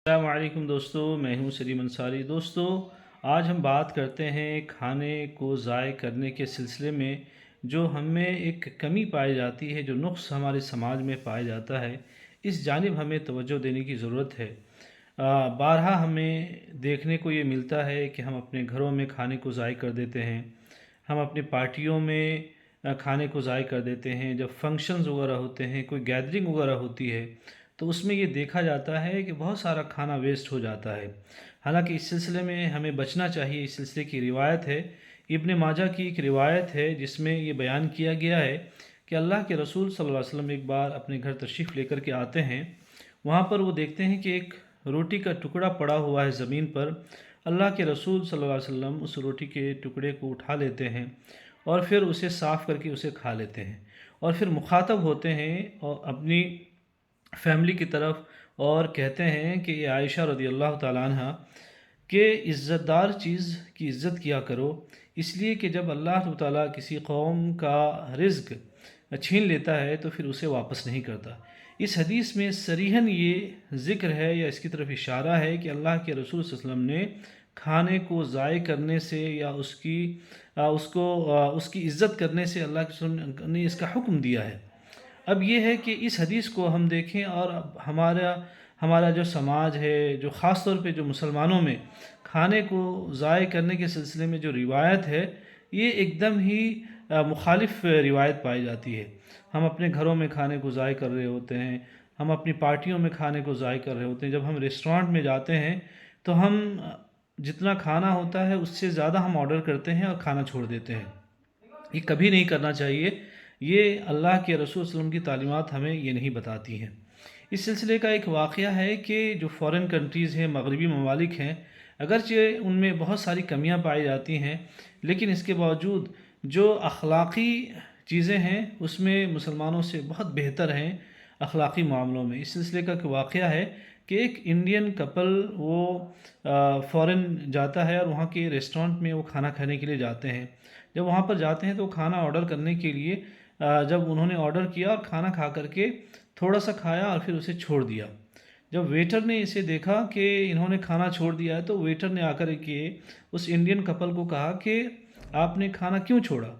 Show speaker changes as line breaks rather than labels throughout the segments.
السلام علیکم دوستو، میں ہوں سلیم انصاری۔ دوستو، آج ہم بات کرتے ہیں کھانے کو ضائع کرنے کے سلسلے میں جو ہم میں ایک کمی پائی جاتی ہے، جو نقص ہمارے سماج میں پایا جاتا ہے، اس جانب ہمیں توجہ دینے کی ضرورت ہے۔ بارہا ہمیں دیکھنے کو یہ ملتا ہے کہ ہم اپنے گھروں میں کھانے کو ضائع کر دیتے ہیں، ہم اپنی پارٹیوں میں کھانے کو ضائع کر دیتے ہیں، جب فنکشنز وغیرہ ہوتے ہیں، کوئی گیدرنگ وغیرہ ہوتی ہے تو اس میں یہ دیکھا جاتا ہے کہ بہت سارا کھانا ویسٹ ہو جاتا ہے۔ حالانکہ اس سلسلے میں ہمیں بچنا چاہیے۔ اس سلسلے کی روایت ہے، ابن ماجہ کی ایک روایت ہے جس میں یہ بیان کیا گیا ہے کہ اللہ کے رسول صلی اللہ علیہ وسلم ایک بار اپنے گھر تشریف لے کر کے آتے ہیں، وہاں پر وہ دیکھتے ہیں کہ ایک روٹی کا ٹکڑا پڑا ہوا ہے زمین پر۔ اللہ کے رسول صلی اللہ علیہ وسلم اس روٹی کے ٹکڑے کو اٹھا لیتے ہیں اور پھر اسے صاف کر کے اسے کھا لیتے ہیں، اور پھر مخاطب ہوتے ہیں اور اپنی فیملی کی طرف اور کہتے ہیں کہ یہ عائشہ رضی اللہ تعالیٰ عنہ کہ عزت دار چیز کی عزت کیا کرو، اس لیے کہ جب اللہ تعالیٰ کسی قوم کا رزق چھین لیتا ہے تو پھر اسے واپس نہیں کرتا۔ اس حدیث میں صریحاً یہ ذکر ہے یا اس کی طرف اشارہ ہے کہ اللہ کے رسول صلی اللہ علیہ وسلم نے کھانے کو ضائع کرنے سے یا اس کی عزت کرنے سے اللہ کے رسول نے اس کا حکم دیا ہے۔ اب یہ ہے کہ اس حدیث کو ہم دیکھیں اور اب ہمارا جو سماج ہے، جو خاص طور پہ جو مسلمانوں میں کھانے کو ضائع کرنے کے سلسلے میں جو روایت ہے، یہ ایک دم ہی مخالف روایت پائی جاتی ہے۔ ہم اپنے گھروں میں کھانے کو ضائع کر رہے ہوتے ہیں، ہم اپنی پارٹیوں میں کھانے کو ضائع کر رہے ہوتے ہیں، جب ہم ریسٹورانٹ میں جاتے ہیں تو ہم جتنا کھانا ہوتا ہے اس سے زیادہ ہم آرڈر کرتے ہیں اور کھانا چھوڑ دیتے ہیں۔ یہ کبھی نہیں کرنا چاہیے، یہ اللہ کے رسول صلی اللہ علیہ وسلم کی تعلیمات ہمیں یہ نہیں بتاتی ہیں۔ اس سلسلے کا ایک واقعہ ہے کہ جو فورن کنٹریز ہیں، مغربی ممالک ہیں، اگرچہ ان میں بہت ساری کمیاں پائی جاتی ہیں، لیکن اس کے باوجود جو اخلاقی چیزیں ہیں اس میں مسلمانوں سے بہت بہتر ہیں اخلاقی معاملوں میں۔ اس سلسلے کا ایک واقعہ ہے کہ ایک انڈین کپل وہ فورن جاتا ہے اور وہاں کے ریسٹورنٹ میں وہ کھانا کھانے کے لیے جاتے ہیں۔ جب وہاں پر جاتے ہیں تو کھانا آرڈر کرنے کے لیے جب انہوں نے آرڈر کیا اور کھانا کھا کر کے تھوڑا سا کھایا اور پھر اسے چھوڑ دیا۔ جب ویٹر نے اسے دیکھا کہ انہوں نے کھانا چھوڑ دیا ہے تو ویٹر نے آ کر کے اس انڈین کپل کو کہا کہ آپ نے کھانا کیوں چھوڑا؟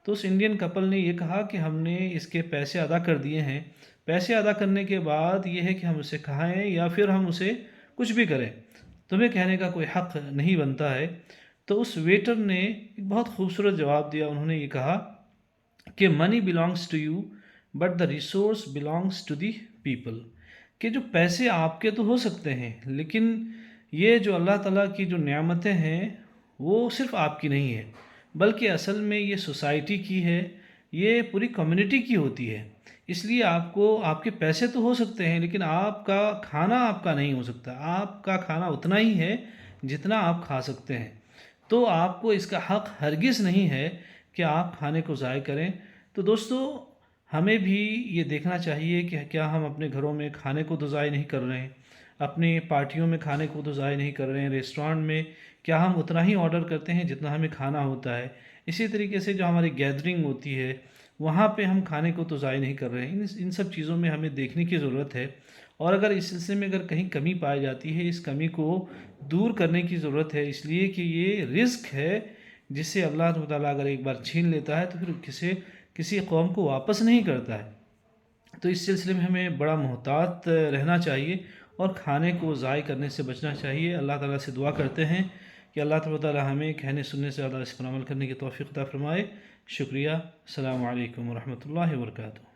تو اس انڈین کپل نے یہ کہا کہ ہم نے اس کے پیسے ادا کر دیے ہیں، پیسے ادا کرنے کے بعد یہ ہے کہ ہم اسے کھائیں یا پھر ہم اسے کچھ بھی کریں، تمہیں کہنے کا کوئی حق نہیں بنتا ہے۔ تو اس ویٹر نے ایک بہت خوبصورت جواب دیا، انہوں نے یہ کہا کہ money belongs to you but the resource belongs to the people, کہ جو پیسے آپ کے تو ہو سکتے ہیں لیکن یہ جو اللہ تعالیٰ کی جو نعمتیں ہیں وہ صرف آپ کی نہیں ہے، بلکہ اصل میں یہ سوسائٹی کی ہے، یہ پوری کمیونٹی کی ہوتی ہے۔ اس لیے آپ کے پیسے تو ہو سکتے ہیں لیکن آپ کا کھانا آپ کا نہیں ہو سکتا۔ آپ کا کھانا اتنا ہی ہے جتنا آپ کھا سکتے ہیں، تو آپ کو اس کا حق ہرگز نہیں ہے کہ آپ کھانے کو ضائع کریں۔ تو دوستو، ہمیں بھی یہ دیکھنا چاہیے کہ کیا ہم اپنے گھروں میں کھانے کو تو ضائع نہیں کر رہے ہیں، اپنی پارٹیوں میں کھانے کو تو ضائع نہیں کر رہے ہیں، ریسٹورانٹ میں کیا ہم اتنا ہی آرڈر کرتے ہیں جتنا ہمیں کھانا ہوتا ہے؟ اسی طریقے سے جو ہماری گیدرنگ ہوتی ہے وہاں پہ ہم کھانے کو تو ضائع نہیں کر رہے ہیں۔ ان سب چیزوں میں ہمیں دیکھنے کی ضرورت ہے، اور اگر اس سلسلے میں اگر کہیں کمی پائی جاتی ہے، اس کمی کو دور کرنے کی ضرورت ہے، اس لیے کہ یہ رزق ہے جسے اللہ تعالیٰ اگر ایک بار چھین لیتا ہے تو پھر کسی قوم کو واپس نہیں کرتا ہے۔ تو اس سلسلے میں ہمیں بڑا محتاط رہنا چاہیے اور کھانے کو ضائع کرنے سے بچنا چاہیے۔ اللہ تعالیٰ سے دعا کرتے ہیں کہ اللہ تعالیٰ ہمیں کہنے سننے سے زیادہ اس پر عمل کرنے کی توفیق عطا فرمائے۔ شکریہ۔ السلام علیکم ورحمۃ اللہ وبرکاتہ۔